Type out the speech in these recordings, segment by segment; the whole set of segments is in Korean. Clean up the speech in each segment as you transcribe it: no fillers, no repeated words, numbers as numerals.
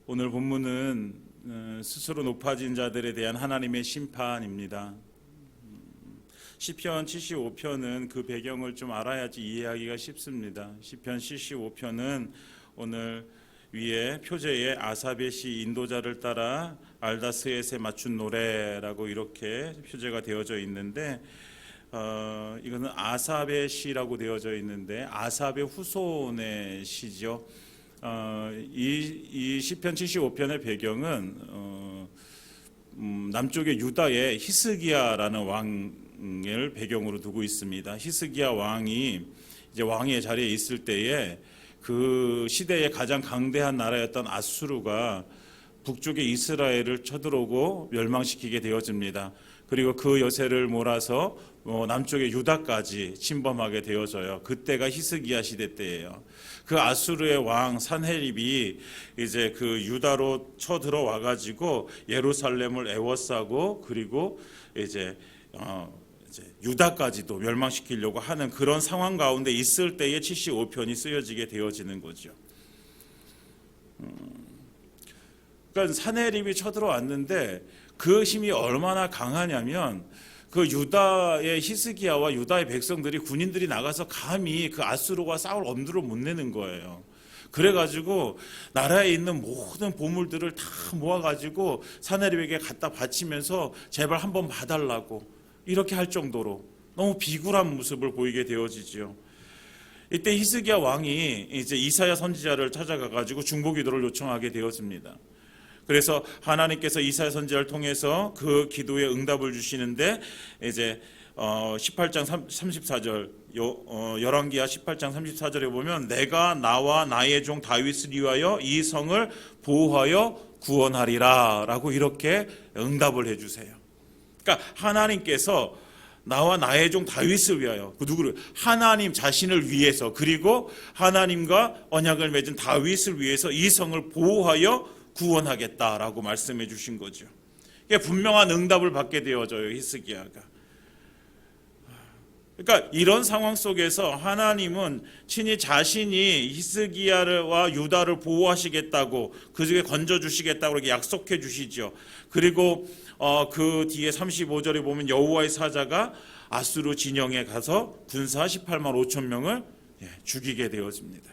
오늘 본문은 스스로 높아진 자들에 대한 하나님의 심판입니다. 시편 75편은 그 배경을 좀 알아야지 이해하기가 쉽습니다. 시편 75편은 오늘 위에 표제에 아삽의 시 인도자를 따라 알다스엣에 맞춘 노래라고 이렇게 표제가 되어져 있는데 이거는 아삽의 시라고 되어져 있는데 아삽의 후손의 시죠. 이 시편 75편의 배경은 남쪽의 유다의 히스기야라는 왕을 배경으로 두고 있습니다. 히스기야 왕이 이제 왕의 자리에 있을 때에 그 시대의 가장 강대한 나라였던 아수르가 북쪽의 이스라엘을 쳐들어오고 멸망시키게 되어집니다. 그리고 그 여세를 몰아서 남쪽의 유다까지 침범하게 되어져요. 그때가 히스기야 시대 때예요. 그 아수르의 왕 산헤립이 이제 그 유다로 쳐들어와 가지고 예루살렘을 에워싸고 그리고 이제 유다까지도 멸망시키려고 하는 그런 상황 가운데 있을 때에 75편이 쓰여지게 되어지는 거죠. 그러니까 산헤립이 쳐들어왔는데 그 힘이 얼마나 강하냐면 그 유다의 히스기야와 유다의 백성들이 군인들이 나가서 감히 그 아수르와 싸울 엄두를 못 내는 거예요. 그래가지고 나라에 있는 모든 보물들을 다 모아가지고 산헤립에게 갖다 바치면서 제발 한번 봐달라고 이렇게 할 정도로 너무 비굴한 모습을 보이게 되어지죠. 이때 히스기야 왕이 이제 이사야 선지자를 찾아가가지고 중보기도를 요청하게 되어집니다. 그래서 하나님께서 이사야 선지자를 통해서 그 기도에 응답을 주시는데 이제 18장 34절 열왕기하 18장 34절에 보면 내가 나와 나의 종 다윗을 위하여 이 성을 보호하여 구원하리라 라고 이렇게 응답을 해주세요. 그러니까 하나님께서 나와 나의 종 다윗을 위하여 그 누구를 하나님 자신을 위해서 그리고 하나님과 언약을 맺은 다윗을 위해서 이 성을 보호하여 구원하겠다라고 말씀해 주신 거죠. 분명한 응답을 받게 되어져요, 히스기야가. 그러니까 이런 상황 속에서 하나님은 친히 자신이 히스기야와 유다를 보호하시겠다고 그 중에 건져주시겠다고 이렇게 약속해 주시죠. 그리고 그 뒤에 35절에 보면 여호와의 사자가 아수르 진영에 가서 군사 18만 5천 명을 죽이게 되어집니다.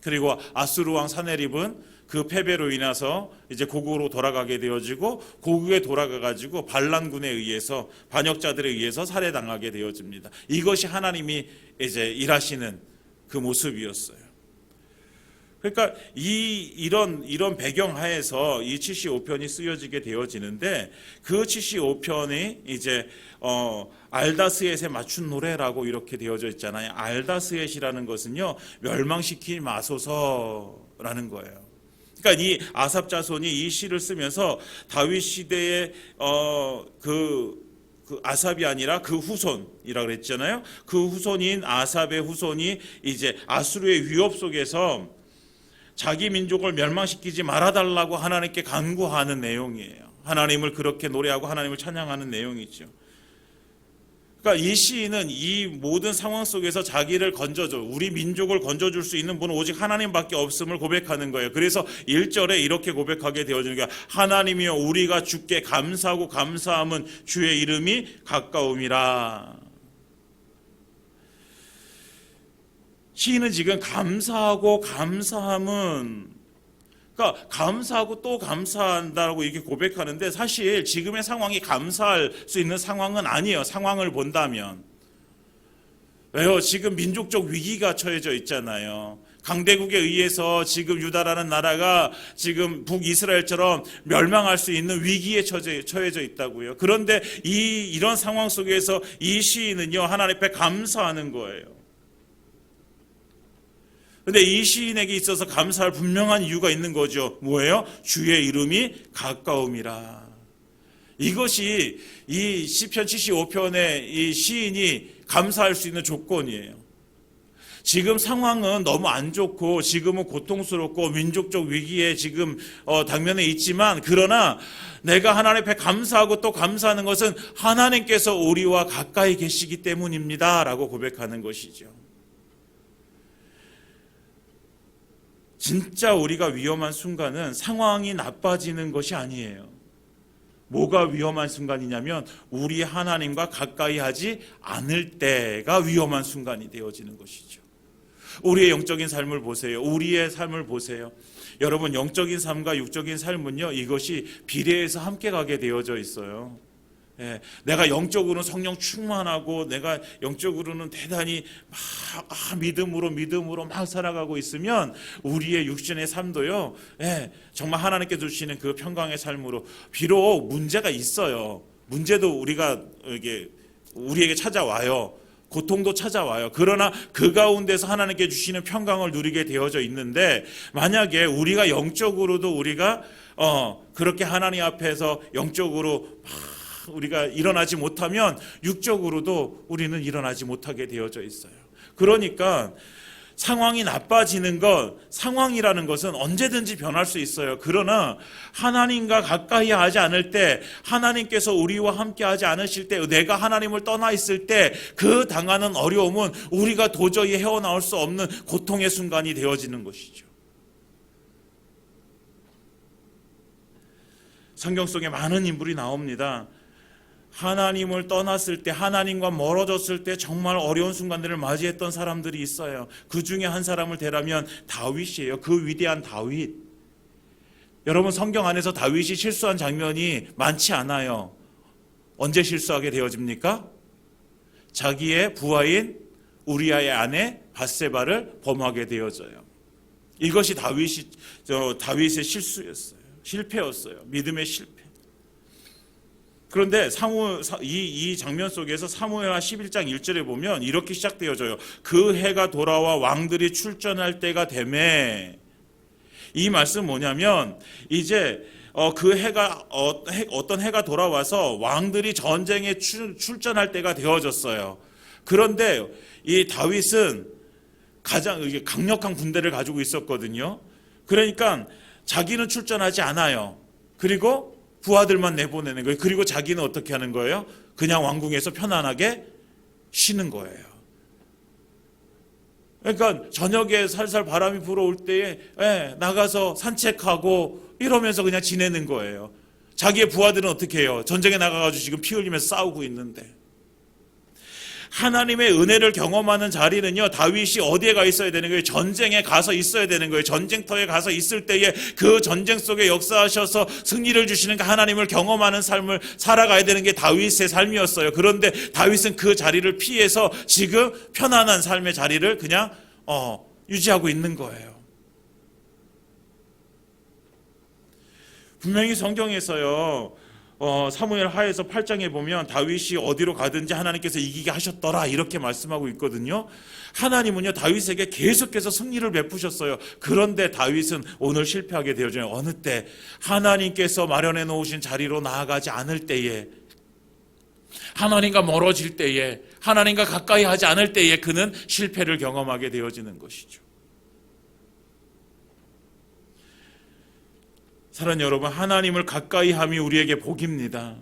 그리고 아수르 왕 사네립은 그 패배로 인해서 이제 고국으로 돌아가게 되어지고 고국에 돌아가가지고 반란군에 의해서 반역자들에 의해서 살해당하게 되어집니다. 이것이 하나님이 이제 일하시는 그 모습이었어요. 그러니까 이런 배경 하에서 이 75편이 쓰여지게 되어지는데 그 75편이 이제 알다스엣에 맞춘 노래라고 이렇게 되어져 있잖아요. 알다스엣이라는 것은요 멸망시키지 마소서라는 거예요. 그러니까 이 아삽 자손이 이 시를 쓰면서 다윗 시대의 그 아삽이 아니라 그 후손이라고 그랬잖아요. 그 후손인 아삽의 후손이 이제 아수르의 위협 속에서 자기 민족을 멸망시키지 말아달라고 하나님께 간구하는 내용이에요. 하나님을 그렇게 노래하고 하나님을 찬양하는 내용이죠. 그러니까 이 시인은 이 모든 상황 속에서 자기를 건져줘, 우리 민족을 건져줄 수 있는 분은 오직 하나님밖에 없음을 고백하는 거예요. 그래서 1절에 이렇게 고백하게 되어지는 거예요. 하나님이여 우리가 주께 감사하고 감사함은 주의 이름이 가까움이라. 시인은 지금 감사하고 감사함은 그러니까 감사하고 또 감사한다고 이렇게 고백하는데 사실 지금의 상황이 감사할 수 있는 상황은 아니에요. 상황을 본다면. 왜요? 지금 민족적 위기가 처해져 있잖아요. 강대국에 의해서 지금 유다라는 나라가 지금 북이스라엘처럼 멸망할 수 있는 위기에 처해져 있다고요. 그런데 이런 상황 속에서 이 시인은요 하나님 앞에 감사하는 거예요. 그런데 이 시인에게 있어서 감사할 분명한 이유가 있는 거죠. 뭐예요? 주의 이름이 가까움이라. 이것이 이 시편 75편의 이 시인이 감사할 수 있는 조건이에요. 지금 상황은 너무 안 좋고 지금은 고통스럽고 민족적 위기에 지금 당면에 있지만 그러나 내가 하나님 앞에 감사하고 또 감사하는 것은 하나님께서 우리와 가까이 계시기 때문입니다 라고 고백하는 것이죠. 진짜 우리가 위험한 순간은 상황이 나빠지는 것이 아니에요. 뭐가 위험한 순간이냐면 우리 하나님과 가까이 하지 않을 때가 위험한 순간이 되어지는 것이죠. 우리의 영적인 삶을 보세요. 우리의 삶을 보세요. 여러분, 영적인 삶과 육적인 삶은요, 이것이 비례해서 함께 가게 되어져 있어요. 내가 영적으로는 성령 충만하고 내가 영적으로는 대단히 막 믿음으로 막 살아가고 있으면 우리의 육신의 삶도요, 정말 하나님께 주시는 그 평강의 삶으로, 비록 문제가 있어요. 문제도 우리에게 찾아와요. 고통도 찾아와요. 그러나 그 가운데서 하나님께 주시는 평강을 누리게 되어져 있는데, 만약에 우리가 영적으로도 우리가 그렇게 하나님 앞에서 영적으로 우리가 일어나지 못하면 육적으로도 우리는 일어나지 못하게 되어져 있어요. 그러니까 상황이 나빠지는 것, 상황이라는 것은 언제든지 변할 수 있어요. 그러나 하나님과 가까이 하지 않을 때, 하나님께서 우리와 함께 하지 않으실 때, 내가 하나님을 떠나 있을 때 그 당하는 어려움은 우리가 도저히 헤어나올 수 없는 고통의 순간이 되어지는 것이죠. 성경 속에 많은 인물이 나옵니다. 하나님을 떠났을 때, 하나님과 멀어졌을 때 정말 어려운 순간들을 맞이했던 사람들이 있어요. 그 중에 한 사람을 대라면 다윗이에요. 그 위대한 다윗. 여러분, 성경 안에서 다윗이 실수한 장면이 많지 않아요. 언제 실수하게 되어집니까? 자기의 부하인 우리아의 아내 밧세바를 범하게 되어져요. 이것이 다윗의 실수였어요. 실패였어요. 믿음의 실패. 그런데 이 장면 속에서 사무엘하 11장 1절에 보면 이렇게 시작되어져요. 그 해가 돌아와 왕들이 출전할 때가 되매. 이 말씀 뭐냐면, 이제 그 해가 어떤 해가 돌아와서 왕들이 전쟁에 출전할 때가 되어졌어요. 그런데 이 다윗은 가장 강력한 군대를 가지고 있었거든요. 그러니까 자기는 출전하지 않아요. 그리고 부하들만 내보내는 거예요. 그리고 자기는 어떻게 하는 거예요? 그냥 왕궁에서 편안하게 쉬는 거예요. 그러니까 저녁에 살살 바람이 불어올 때에 나가서 산책하고 이러면서 그냥 지내는 거예요. 자기의 부하들은 어떻게 해요? 전쟁에 나가가지고 지금 피 흘리면서 싸우고 있는데. 하나님의 은혜를 경험하는 자리는요, 다윗이 어디에 가 있어야 되는 거예요? 전쟁에 가서 있어야 되는 거예요. 전쟁터에 가서 있을 때에 그 전쟁 속에 역사하셔서 승리를 주시는 그 하나님을 경험하는 삶을 살아가야 되는 게 다윗의 삶이었어요. 그런데 다윗은 그 자리를 피해서 지금 편안한 삶의 자리를 그냥 유지하고 있는 거예요. 분명히 성경에서요, 사무엘 하에서 8장에 보면 다윗이 어디로 가든지 하나님께서 이기게 하셨더라, 이렇게 말씀하고 있거든요. 하나님은요, 다윗에게 계속해서 승리를 베푸셨어요. 그런데 다윗은 오늘 실패하게 되어져요. 어느 때? 하나님께서 마련해 놓으신 자리로 나아가지 않을 때에, 하나님과 멀어질 때에, 하나님과 가까이 하지 않을 때에 그는 실패를 경험하게 되어지는 것이죠. 사랑하는 여러분, 하나님을 가까이 함이 우리에게 복입니다.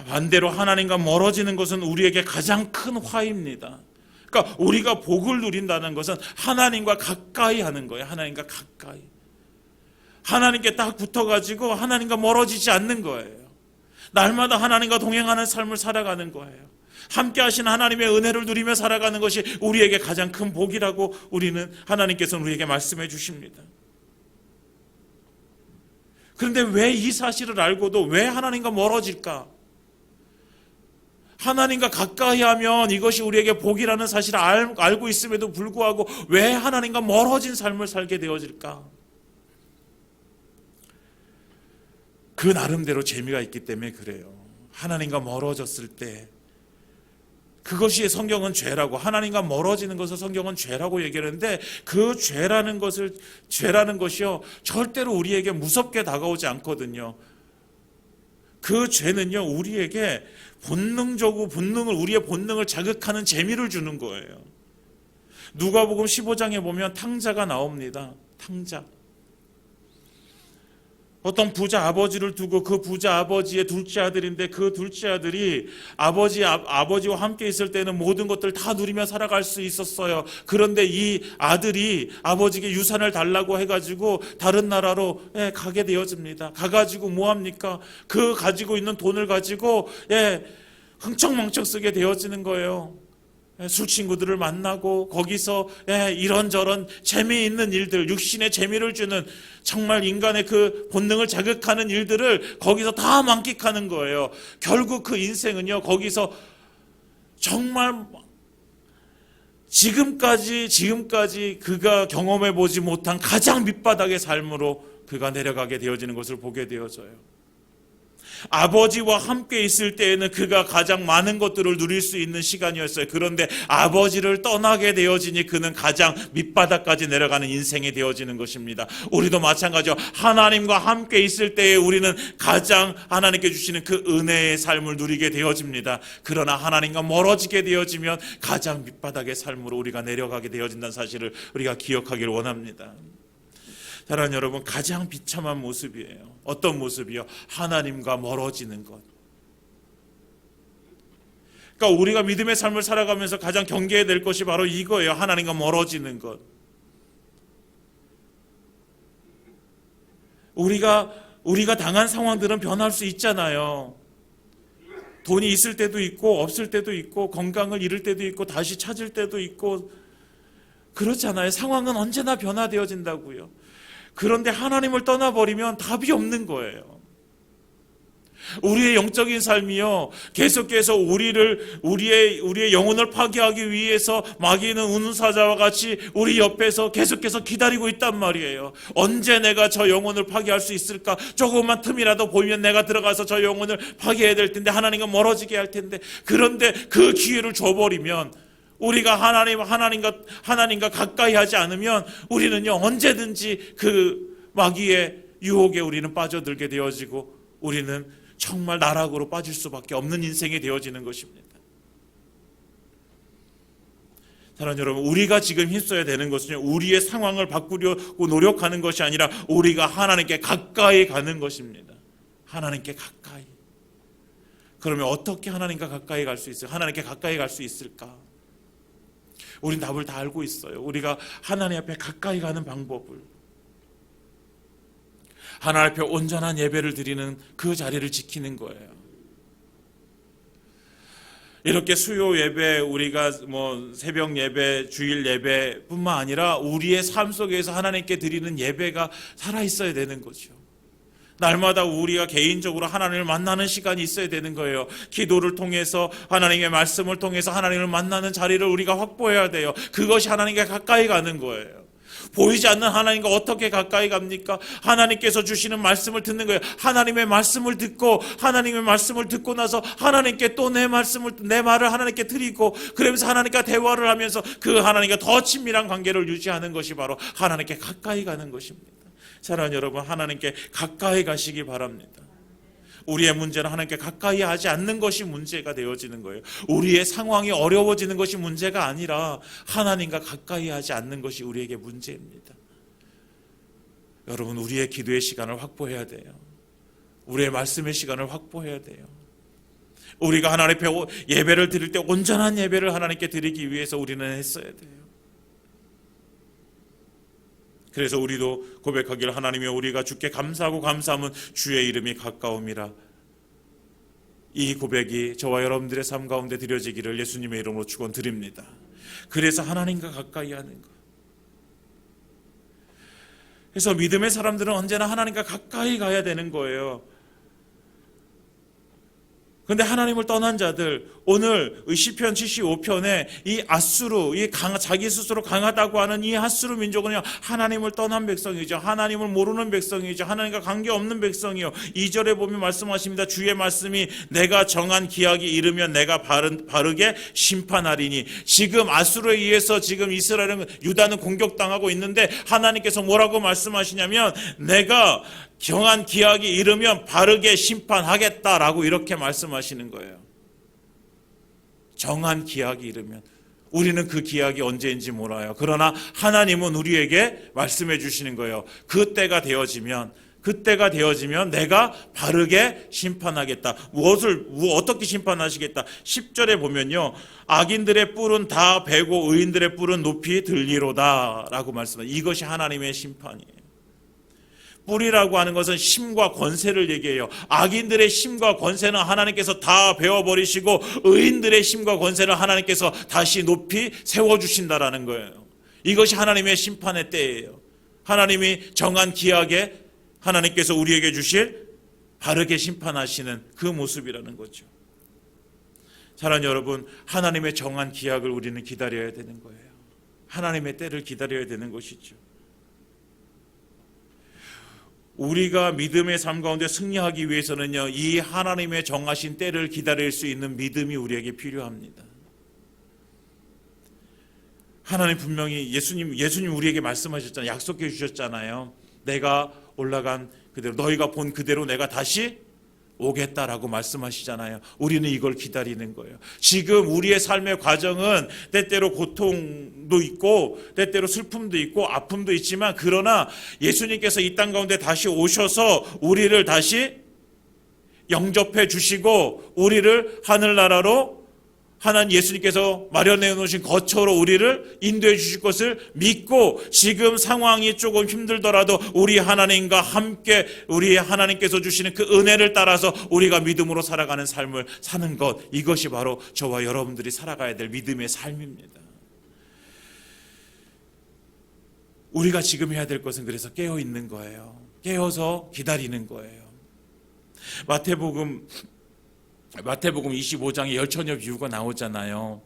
반대로 하나님과 멀어지는 것은 우리에게 가장 큰 화입니다. 그러니까 우리가 복을 누린다는 것은 하나님과 가까이 하는 거예요. 하나님과 가까이. 하나님께 딱 붙어가지고 하나님과 멀어지지 않는 거예요. 날마다 하나님과 동행하는 삶을 살아가는 거예요. 함께 하신 하나님의 은혜를 누리며 살아가는 것이 우리에게 가장 큰 복이라고 하나님께서는 우리에게 말씀해 주십니다. 그런데 왜 이 사실을 알고도 왜 하나님과 멀어질까? 하나님과 가까이 하면 이것이 우리에게 복이라는 사실을 알고 있음에도 불구하고 왜 하나님과 멀어진 삶을 살게 되어질까? 그 나름대로 재미가 있기 때문에 그래요. 하나님과 멀어졌을 때, 그것이 성경은 죄라고, 하나님과 멀어지는 것을 성경은 죄라고 얘기하는데, 그 죄라는 것이요, 절대로 우리에게 무섭게 다가오지 않거든요. 그 죄는요, 우리에게 우리의 본능을 자극하는 재미를 주는 거예요. 누가복음 15장에 보면 탕자가 나옵니다. 탕자. 어떤 부자 아버지를 두고 그 부자 아버지의 둘째 아들인데 그 둘째 아들이 아버지와 함께 있을 때는 모든 것들 다 누리며 살아갈 수 있었어요. 그런데 이 아들이 아버지에게 유산을 달라고 해가지고 다른 나라로 가게 되어집니다. 가가지고 뭐합니까? 그 가지고 있는 돈을 가지고 흥청망청 쓰게 되어지는 거예요. 술 친구들을 만나고 거기서 이런저런 재미있는 일들, 육신의 재미를 주는 정말 인간의 그 본능을 자극하는 일들을 거기서 다 만끽하는 거예요. 결국 그 인생은요, 거기서 정말 지금까지 그가 경험해 보지 못한 가장 밑바닥의 삶으로 그가 내려가게 되어지는 것을 보게 되어져요. 아버지와 함께 있을 때에는 그가 가장 많은 것들을 누릴 수 있는 시간이었어요. 그런데 아버지를 떠나게 되어지니 그는 가장 밑바닥까지 내려가는 인생이 되어지는 것입니다. 우리도 마찬가지로 하나님과 함께 있을 때에 우리는 가장 하나님께 주시는 그 은혜의 삶을 누리게 되어집니다. 그러나 하나님과 멀어지게 되어지면 가장 밑바닥의 삶으로 우리가 내려가게 되어진다는 사실을 우리가 기억하기를 원합니다. 사랑하는 여러분, 가장 비참한 모습이에요. 어떤 모습이요? 하나님과 멀어지는 것. 그러니까 우리가 믿음의 삶을 살아가면서 가장 경계해야 될 것이 바로 이거예요. 하나님과 멀어지는 것. 우리가 당한 상황들은 변할 수 있잖아요. 돈이 있을 때도 있고 없을 때도 있고 건강을 잃을 때도 있고 다시 찾을 때도 있고 그렇잖아요. 상황은 언제나 변화되어진다고요. 그런데 하나님을 떠나버리면 답이 없는 거예요. 우리의 영적인 삶이요, 계속해서 우리의 영혼을 파괴하기 위해서 마귀는 우는 사자와 같이 우리 옆에서 계속해서 기다리고 있단 말이에요. 언제 내가 저 영혼을 파괴할 수 있을까? 조금만 틈이라도 보이면 내가 들어가서 저 영혼을 파괴해야 될 텐데, 하나님과 멀어지게 할 텐데. 그런데 그 기회를 줘버리면, 우리가 하나님과 가까이 하지 않으면 우리는요, 언제든지 그 마귀의 유혹에 우리는 빠져들게 되어지고 우리는 정말 나락으로 빠질 수밖에 없는 인생이 되어지는 것입니다. 사랑하는 여러분, 우리가 지금 힘써야 되는 것은 우리의 상황을 바꾸려고 노력하는 것이 아니라 우리가 하나님께 가까이 가는 것입니다. 하나님께 가까이. 그러면 어떻게 하나님과 가까이 갈 수 있어요? 하나님께 가까이 갈 수 있을까? 우린 답을 다 알고 있어요. 우리가 하나님 앞에 가까이 가는 방법을, 하나님 앞에 온전한 예배를 드리는 그 자리를 지키는 거예요. 이렇게 수요 예배, 우리가 새벽 예배, 주일 예배뿐만 아니라 우리의 삶 속에서 하나님께 드리는 예배가 살아 있어야 되는 거죠. 날마다 우리가 개인적으로 하나님을 만나는 시간이 있어야 되는 거예요. 기도를 통해서, 하나님의 말씀을 통해서 하나님을 만나는 자리를 우리가 확보해야 돼요. 그것이 하나님께 가까이 가는 거예요. 보이지 않는 하나님과 어떻게 가까이 갑니까? 하나님께서 주시는 말씀을 듣는 거예요. 하나님의 말씀을 듣고 나서 하나님께 또 내 말을 하나님께 드리고, 그러면서 하나님과 대화를 하면서 그 하나님과 더 친밀한 관계를 유지하는 것이 바로 하나님께 가까이 가는 것입니다. 사랑하는 여러분, 하나님께 가까이 가시기 바랍니다. 우리의 문제는 하나님께 가까이 하지 않는 것이 문제가 되어지는 거예요. 우리의 상황이 어려워지는 것이 문제가 아니라 하나님과 가까이 하지 않는 것이 우리에게 문제입니다. 여러분, 우리의 기도의 시간을 확보해야 돼요. 우리의 말씀의 시간을 확보해야 돼요. 우리가 하나님 앞에 예배를 드릴 때 온전한 예배를 하나님께 드리기 위해서 우리는 했어야 돼요. 그래서 우리도 고백하기를, 하나님이여, 우리가 주께 감사하고 감사하면 주의 이름이 가까움이라. 이 고백이 저와 여러분들의 삶 가운데 드려지기를 예수님의 이름으로 축원드립니다. 그래서 하나님과 가까이 하는 것. 그래서 믿음의 사람들은 언제나 하나님과 가까이 가야 되는 거예요. 그런데 하나님을 떠난 자들, 오늘 시편 75편에 이 아수르, 자기 스스로 강하다고 하는 이 아수르 민족은요, 하나님을 떠난 백성이죠. 하나님을 모르는 백성이죠. 하나님과 관계없는 백성이요. 2절에 보면 말씀하십니다. 주의 말씀이 내가 정한 기약이 이르면 내가 바르게 심판하리니. 지금 아수르에 의해서 지금 이스라엘은, 유다는 공격당하고 있는데 하나님께서 뭐라고 말씀하시냐면, 내가 정한 기약이 이르면 바르게 심판하겠다라고 이렇게 말씀하시는 거예요. 정한 기약이 이르면. 우리는 그 기약이 언제인지 몰라요. 그러나 하나님은 우리에게 말씀해 주시는 거예요. 그 때가 되어지면 그때가 되어지면 내가 바르게 심판하겠다. 어떻게 심판하시겠다? 10절에 보면요, 악인들의 뿔은 다 베고 의인들의 뿔은 높이 들리로다 라고 말씀합니다. 이것이 하나님의 심판이에요. 뿔이라고 하는 것은 힘과 권세를 얘기해요. 악인들의 힘과 권세는 하나님께서 다 베어버리시고 의인들의 힘과 권세를 하나님께서 다시 높이 세워주신다라는 거예요. 이것이 하나님의 심판의 때예요. 하나님이 정한 기약에 하나님께서 우리에게 주실 바르게 심판하시는 그 모습이라는 거죠. 사랑하는 여러분, 하나님의 정한 기약을 우리는 기다려야 되는 거예요. 하나님의 때를 기다려야 되는 것이죠. 우리가 믿음의 삶 가운데 승리하기 위해서는요, 이 하나님의 정하신 때를 기다릴 수 있는 믿음이 우리에게 필요합니다. 하나님 분명히 예수님 우리에게 말씀하셨잖아요. 약속해 주셨잖아요. 내가 올라간 그대로, 너희가 본 그대로 내가 다시 오겠다라고 말씀하시잖아요. 우리는 이걸 기다리는 거예요. 지금 우리의 삶의 과정은 때때로 고통도 있고 때때로 슬픔도 있고 아픔도 있지만, 그러나 예수님께서 이 땅 가운데 다시 오셔서 우리를 다시 영접해 주시고 우리를 하늘나라로 하나님 예수님께서 마련해 놓으신 거처로 우리를 인도해 주실 것을 믿고, 지금 상황이 조금 힘들더라도 우리 하나님과 함께 우리 하나님께서 주시는 그 은혜를 따라서 우리가 믿음으로 살아가는 삶을 사는 것, 이것이 바로 저와 여러분들이 살아가야 될 믿음의 삶입니다. 우리가 지금 해야 될 것은 그래서 깨어 있는 거예요. 깨어서 기다리는 거예요. 마태복음 25장에 열처녀 비유가 나오잖아요.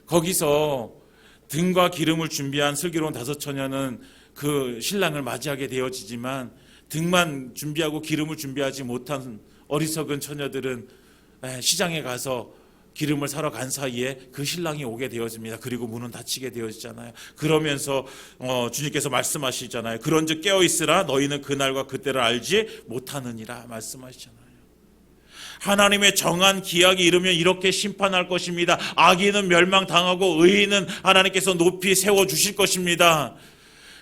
거기서 등과 기름을 준비한 슬기로운 5처녀는 그 신랑을 맞이하게 되어지지만, 등만 준비하고 기름을 준비하지 못한 어리석은 처녀들은 시장에 가서 기름을 사러 간 사이에 그 신랑이 오게 되어집니다. 그리고 문은 닫히게 되어지잖아요. 그러면서 주님께서 말씀하시잖아요. 그런즉 깨어있으라, 너희는 그날과 그때를 알지 못하느니라 말씀하시잖아요. 하나님의 정한 기약이 이르면 이렇게 심판할 것입니다. 악인은 멸망당하고 의인은 하나님께서 높이 세워주실 것입니다.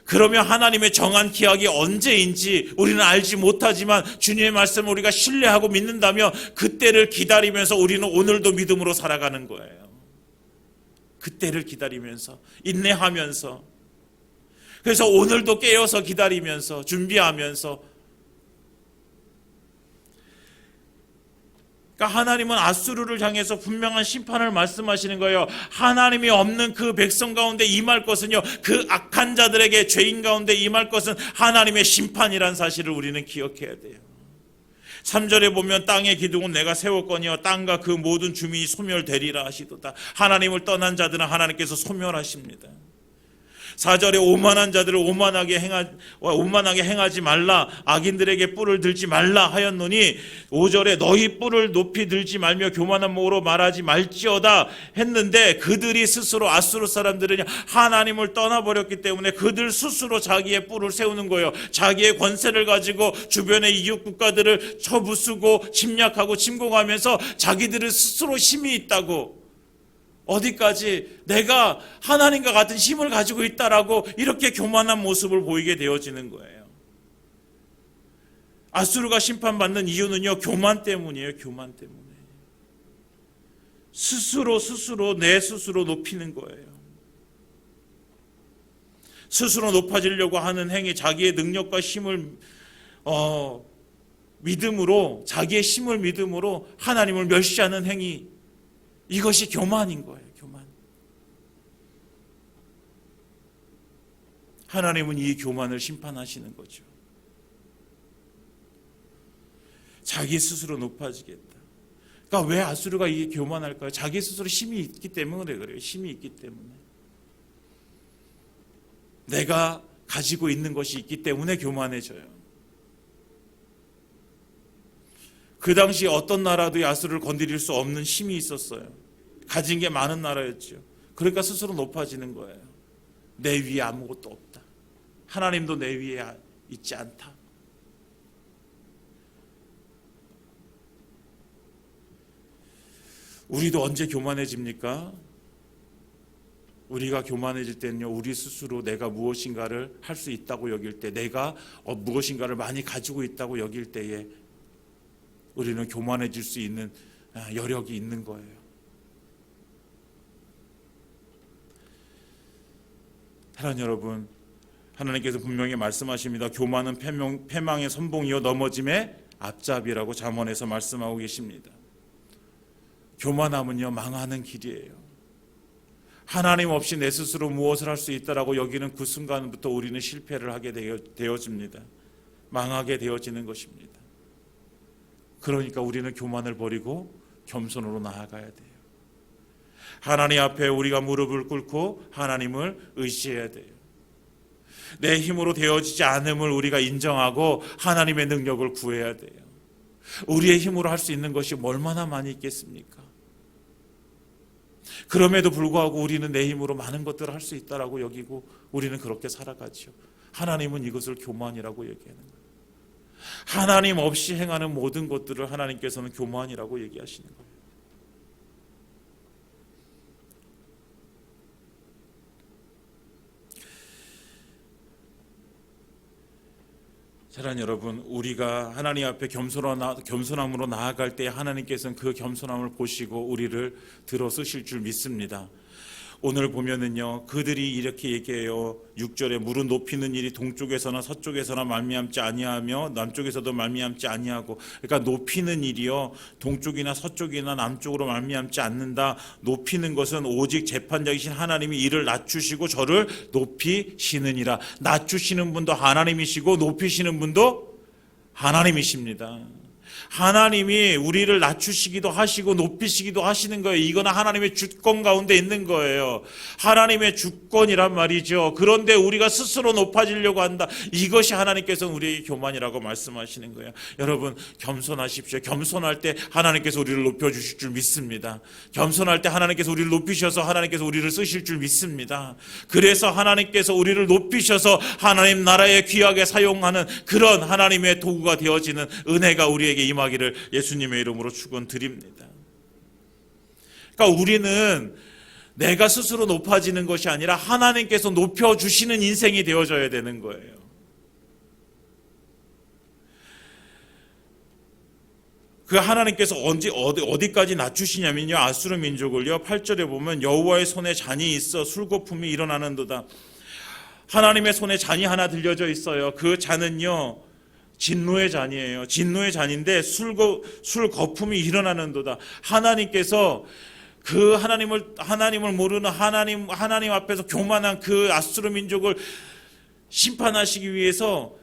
그러면 하나님의 정한 기약이 언제인지 우리는 알지 못하지만 주님의 말씀을 우리가 신뢰하고 믿는다면 그때를 기다리면서 우리는 오늘도 믿음으로 살아가는 거예요. 그때를 기다리면서, 인내하면서, 그래서 오늘도 깨어서 기다리면서 준비하면서, 그러니까 하나님은 아수르를 향해서 분명한 심판을 말씀하시는 거예요. 하나님이 없는 그 백성 가운데 임할 것은요, 그 악한 자들에게, 죄인 가운데 임할 것은 하나님의 심판이란 사실을 우리는 기억해야 돼요. 3절에 보면 땅의 기둥은 내가 세웠거니와 땅과 그 모든 주민이 소멸되리라 하시도다. 하나님을 떠난 자들은 하나님께서 소멸하십니다. 4절에 오만한 자들을 오만하게 행하지 말라, 악인들에게 뿔을 들지 말라 하였노니, 5절에 너희 뿔을 높이 들지 말며 교만한 목으로 말하지 말지어다 했는데, 그들이 스스로, 아수르 사람들은 하나님을 떠나버렸기 때문에 그들 스스로 자기의 뿔을 세우는 거예요. 자기의 권세를 가지고 주변의 이웃 국가들을 쳐부수고 침략하고 침공하면서 자기들은 스스로 힘이 있다고, 어디까지 내가 하나님과 같은 힘을 가지고 있다라고 이렇게 교만한 모습을 보이게 되어지는 거예요. 아수르가 심판받는 이유는요, 교만 때문이에요. 교만 때문에. 스스로 내 스스로 높이는 거예요. 스스로 높아지려고 하는 행위, 자기의 능력과 힘을 믿음으로, 자기의 힘을 믿음으로 하나님을 멸시하는 행위, 이것이 교만인 거예요. 교만. 하나님은 이 교만을 심판하시는 거죠. 자기 스스로 높아지겠다. 그러니까 왜 아수르가 이게 교만할까요? 자기 스스로 힘이 있기 때문에 그래요. 힘이 있기 때문에. 내가 가지고 있는 것이 있기 때문에 교만해져요. 그 당시 어떤 나라도 아수르를 건드릴 수 없는 힘이 있었어요. 가진 게 많은 나라였죠. 그러니까 스스로 높아지는 거예요. 내 위에 아무것도 없다. 하나님도 내 위에 있지 않다. 우리도 언제 교만해집니까? 우리가 교만해질 때는요, 우리 스스로 내가 무엇인가를 할 수 있다고 여길 때, 내가 무엇인가를 많이 가지고 있다고 여길 때에 우리는 교만해질 수 있는 여력이 있는 거예요. 사랑하는 여러분, 하나님께서 분명히 말씀하십니다. 교만은 패망의 선봉이요 넘어짐의 앞잡이라고 잠언에서 말씀하고 계십니다. 교만함은요, 망하는 길이에요. 하나님 없이 내 스스로 무엇을 할 수 있다라고 여기는 그 순간부터 우리는 실패를 하게 되어집니다. 망하게 되어지는 것입니다. 그러니까 우리는 교만을 버리고 겸손으로 나아가야 돼요. 하나님 앞에 우리가 무릎을 꿇고 하나님을 의지해야 돼요. 내 힘으로 되어지지 않음을 우리가 인정하고 하나님의 능력을 구해야 돼요. 우리의 힘으로 할 수 있는 것이 얼마나 많이 있겠습니까? 그럼에도 불구하고 우리는 내 힘으로 많은 것들을 할 수 있다라고 여기고 우리는 그렇게 살아가죠. 하나님은 이것을 교만이라고 얘기하는 거예요. 하나님 없이 행하는 모든 것들을 하나님께서는 교만이라고 얘기하시는 거예요. 사랑하는 여러분, 우리가 하나님 앞에 겸손함으로 나아갈 때 하나님께서는 그 겸손함을 보시고 우리를 들어 쓰실 줄 믿습니다. 오늘 보면은요, 그들이 이렇게 얘기해요. 6절에 물은 높이는 일이 동쪽에서나 서쪽에서나 말미암지 아니하며 남쪽에서도 말미암지 아니하고, 그러니까 높이는 일이요, 동쪽이나 서쪽이나 남쪽으로 말미암지 않는다. 높이는 것은 오직 재판장이신 하나님이 이를 낮추시고 저를 높이시느니라. 낮추시는 분도 하나님이시고 높이시는 분도 하나님이십니다. 하나님이 우리를 낮추시기도 하시고 높이시기도 하시는 거예요. 이거는 하나님의 주권 가운데 있는 거예요. 하나님의 주권이란 말이죠. 그런데 우리가 스스로 높아지려고 한다. 이것이 하나님께서는 우리에게 교만이라고 말씀하시는 거예요. 여러분, 겸손하십시오. 겸손할 때 하나님께서 우리를 높여주실 줄 믿습니다. 겸손할 때 하나님께서 우리를 높이셔서 하나님께서 우리를 쓰실 줄 믿습니다. 그래서 하나님께서 우리를 높이셔서 하나님 나라에 귀하게 사용하는 그런 하나님의 도구가 되어지는 은혜가 우리에게 임하기를 예수님의 이름으로 축원드립니다. 그러니까 우리는 내가 스스로 높아지는 것이 아니라 하나님께서 높여주시는 인생이 되어져야 되는 거예요. 그 하나님께서 어디까지 낮추시냐면요, 아수르 민족을요 8절에 보면 여호와의 손에 잔이 있어 술거품이 일어나는도다. 하나님의 손에 잔이 하나 들려져 있어요. 그 잔은요 진노의 잔이에요. 진노의 잔인데 술 거품이 일어나는도다. 하나님께서 그 하나님을 모르는 하나님 앞에서 교만한 그 아수르 민족을 심판하시기 위해서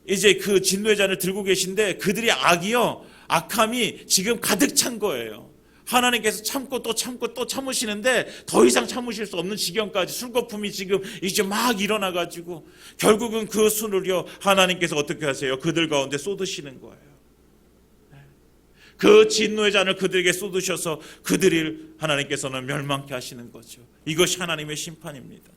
이제 그 진노의 잔을 들고 계신데 그들의 악함이 지금 가득 찬 거예요. 하나님께서 참고 또 참고 또 참으시는데 더 이상 참으실 수 없는 지경까지 술거품이 지금 이제 막 일어나가지고 결국은 그 술을요 하나님께서 어떻게 하세요? 그들 가운데 쏟으시는 거예요. 그 진노의 잔을 그들에게 쏟으셔서 그들을 하나님께서는 멸망케 하시는 거죠. 이것이 하나님의 심판입니다.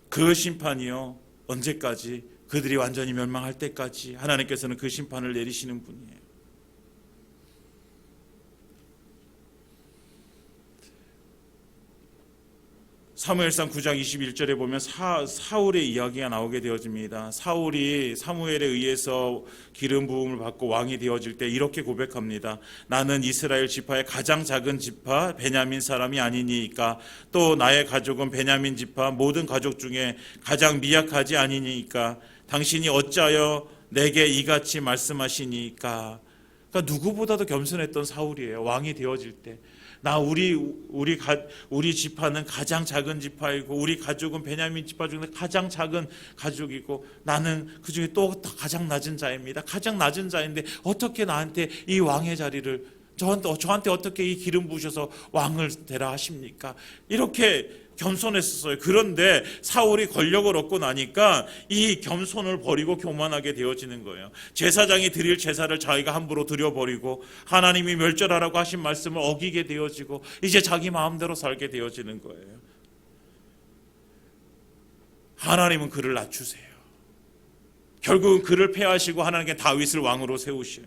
그 심판이요 언제까지? 그들이 완전히 멸망할 때까지 하나님께서는 그 심판을 내리시는 분이에요. 사무엘상 9장 21절에 보면 사울의 이야기가 나오게 되어집니다. 사울이 사무엘에 의해서 기름 부음을 받고 왕이 되어질 때 이렇게 고백합니다. 나는 이스라엘 지파의 가장 작은 지파 베냐민 사람이 아니니까, 또 나의 가족은 베냐민 지파 모든 가족 중에 가장 미약하지 아니니까, 당신이 어찌하여 내게 이같이 말씀하시니까. 그러니까 누구보다도 겸손했던 사울이에요. 왕이 되어질 때. 우리 지파는 가장 작은 지파이고 우리 가족은 베냐민 지파 중에 가장 작은 가족이고 나는 그 중에 또 가장 낮은 자입니다. 가장 낮은 자인데 어떻게 나한테 이 왕의 자리를 저한테 어떻게 이 기름 부으셔서 왕을 되라 하십니까? 이렇게 겸손했었어요. 그런데 사울이 권력을 얻고 나니까 이 겸손을 버리고 교만하게 되어지는 거예요. 제사장이 드릴 제사를 자기가 함부로 드려버리고 하나님이 멸절하라고 하신 말씀을 어기게 되어지고 이제 자기 마음대로 살게 되어지는 거예요. 하나님은 그를 낮추세요. 결국은 그를 폐하시고 하나님께 다윗을 왕으로 세우셔요.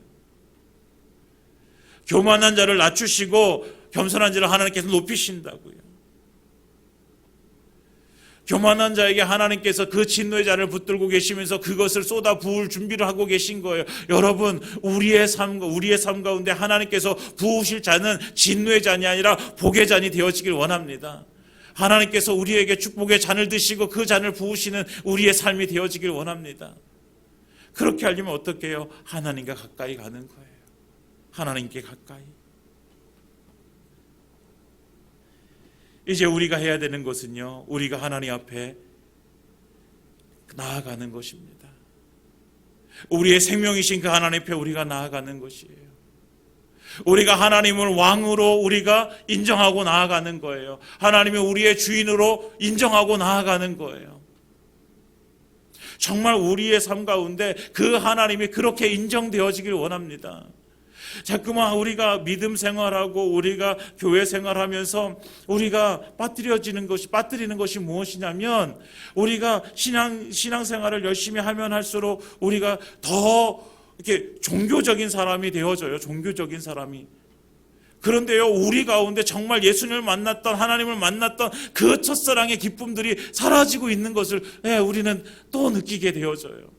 교만한 자를 낮추시고 겸손한 자를 하나님께서 높이신다고요. 교만한 자에게 하나님께서 그 진노의 잔을 붙들고 계시면서 그것을 쏟아 부을 준비를 하고 계신 거예요. 여러분, 우리의 삶 가운데 하나님께서 부으실 잔은 진노의 잔이 아니라 복의 잔이 되어지길 원합니다. 하나님께서 우리에게 축복의 잔을 드시고 그 잔을 부으시는 우리의 삶이 되어지길 원합니다. 그렇게 하려면 어떻게 해요? 하나님과 가까이 가는 거예요. 하나님께 가까이. 이제 우리가 해야 되는 것은요, 우리가 하나님 앞에 나아가는 것입니다. 우리의 생명이신 그 하나님 앞에 우리가 나아가는 것이에요. 우리가 하나님을 왕으로 우리가 인정하고 나아가는 거예요. 하나님이 우리의 주인으로 인정하고 나아가는 거예요. 정말 우리의 삶 가운데 그 하나님이 그렇게 인정되어지길 원합니다. 자꾸만 우리가 믿음 생활하고 우리가 교회 생활하면서 우리가 빠뜨리는 것이 무엇이냐면, 우리가 신앙생활을 열심히 하면 할수록 우리가 더 이렇게 종교적인 사람이 되어져요. 종교적인 사람이. 그런데요, 우리 가운데 정말 예수님을 만났던, 하나님을 만났던 그 첫사랑의 기쁨들이 사라지고 있는 것을 우리는 또 느끼게 되어져요.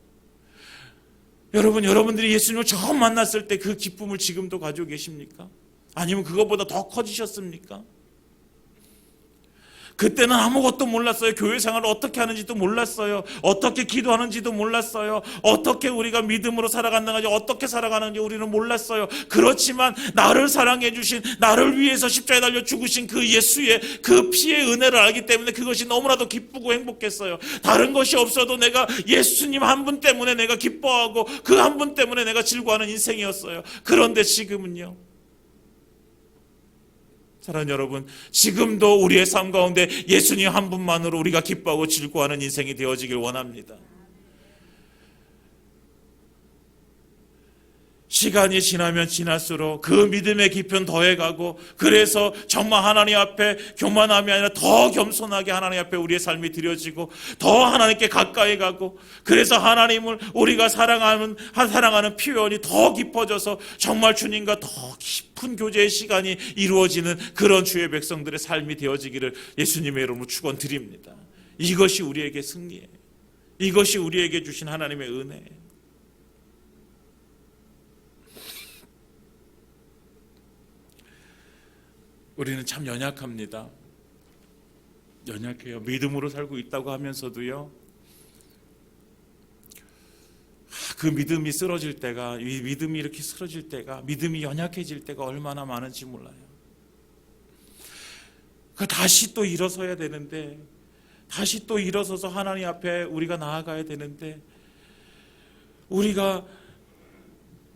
여러분들이 예수님을 처음 만났을 때 그 기쁨을 지금도 가지고 계십니까? 아니면 그것보다 더 커지셨습니까? 그때는 아무것도 몰랐어요. 교회 생활을 어떻게 하는지도 몰랐어요. 어떻게 기도하는지도 몰랐어요. 어떻게 우리가 믿음으로 살아간다는지, 어떻게 살아가는지 우리는 몰랐어요. 그렇지만 나를 사랑해 주신, 나를 위해서 십자가에 달려 죽으신 그 예수의 그 피의 은혜를 알기 때문에 그것이 너무나도 기쁘고 행복했어요. 다른 것이 없어도 내가 예수님 한 분 때문에 내가 기뻐하고 그 한 분 때문에 내가 즐거워하는 인생이었어요. 그런데 지금은요, 사랑하는 여러분, 지금도 우리의 삶 가운데 예수님 한 분만으로 우리가 기뻐하고 즐거워하는 인생이 되어지길 원합니다. 시간이 지나면 지날수록 그 믿음의 깊이는 더해가고, 그래서 정말 하나님 앞에 교만함이 아니라 더 겸손하게 하나님 앞에 우리의 삶이 드려지고, 더 하나님께 가까이 가고, 그래서 하나님을 우리가 사랑하는 표현이 더 깊어져서 정말 주님과 더 깊은 교제의 시간이 이루어지는 그런 주의 백성들의 삶이 되어지기를 예수님의 이름으로 축원드립니다. 이것이 우리에게 승리예요. 이것이 우리에게 주신 하나님의 은혜예요. 우리는 참 연약합니다. 연약해요. 믿음으로 살고 있다고 하면서도요, 그 믿음이 쓰러질 때가, 이 믿음이 이렇게 쓰러질 때가, 믿음이 연약해질 때가 얼마나 많은지 몰라요. 다시 또 일어서야 되는데, 다시 또 일어서서 하나님 앞에 우리가 나아가야 되는데, 우리가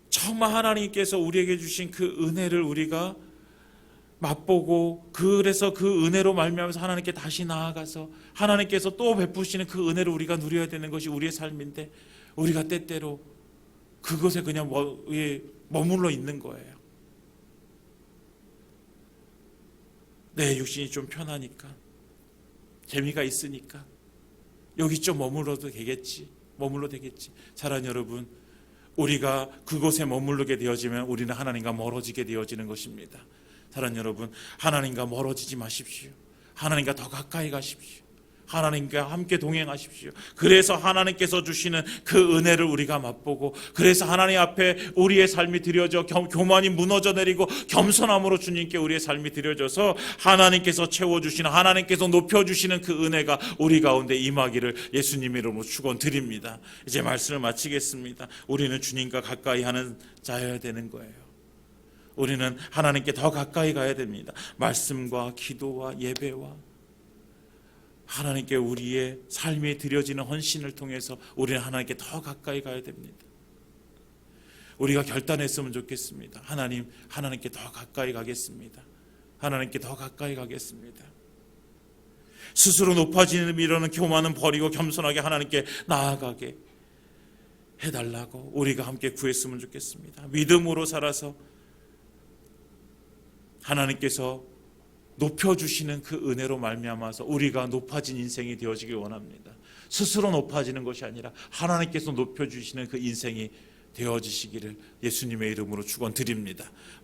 정말 하나님께서 우리에게 주신 그 은혜를 우리가 맛보고, 그래서 그 은혜로 말미암아서 하나님께 다시 나아가서 하나님께서 또 베푸시는 그 은혜를 우리가 누려야 되는 것이 우리의 삶인데, 우리가 때때로 그것에 그냥 머물러 있는 거예요. 내 육신이 좀 편하니까, 재미가 있으니까 여기 좀 머물러도 되겠지. 사랑하는 여러분, 우리가 그곳에 머무르게 되어지면 우리는 하나님과 멀어지게 되어지는 것입니다. 사랑하는 여러분, 하나님과 멀어지지 마십시오. 하나님과 더 가까이 가십시오. 하나님과 함께 동행하십시오. 그래서 하나님께서 주시는 그 은혜를 우리가 맛보고, 그래서 하나님 앞에 우리의 삶이 드려져 교만이 무너져 내리고 겸손함으로 주님께 우리의 삶이 드려져서 하나님께서 채워주시는, 하나님께서 높여주시는 그 은혜가 우리 가운데 임하기를 예수님의 이름으로 축원드립니다. 이제 말씀을 마치겠습니다. 우리는 주님과 가까이 하는 자여야 되는 거예요. 우리는 하나님께 더 가까이 가야 됩니다. 말씀과 기도와 예배와 하나님께 우리의 삶에 드려지는 헌신을 통해서 우리는 하나님께 더 가까이 가야 됩니다. 우리가 결단했으면 좋겠습니다. 하나님께 더 가까이 가겠습니다. 하나님께 더 가까이 가겠습니다. 스스로 높아지는 이러는 교만은 버리고 겸손하게 하나님께 나아가게 해달라고 우리가 함께 구했으면 좋겠습니다. 믿음으로 살아서 하나님께서 높여주시는 그 은혜로 말미암아서 우리가 높아진 인생이 되어지길 원합니다. 스스로 높아지는 것이 아니라 하나님께서 높여주시는 그 인생이 되어지시기를 예수님의 이름으로 축원드립니다. 우리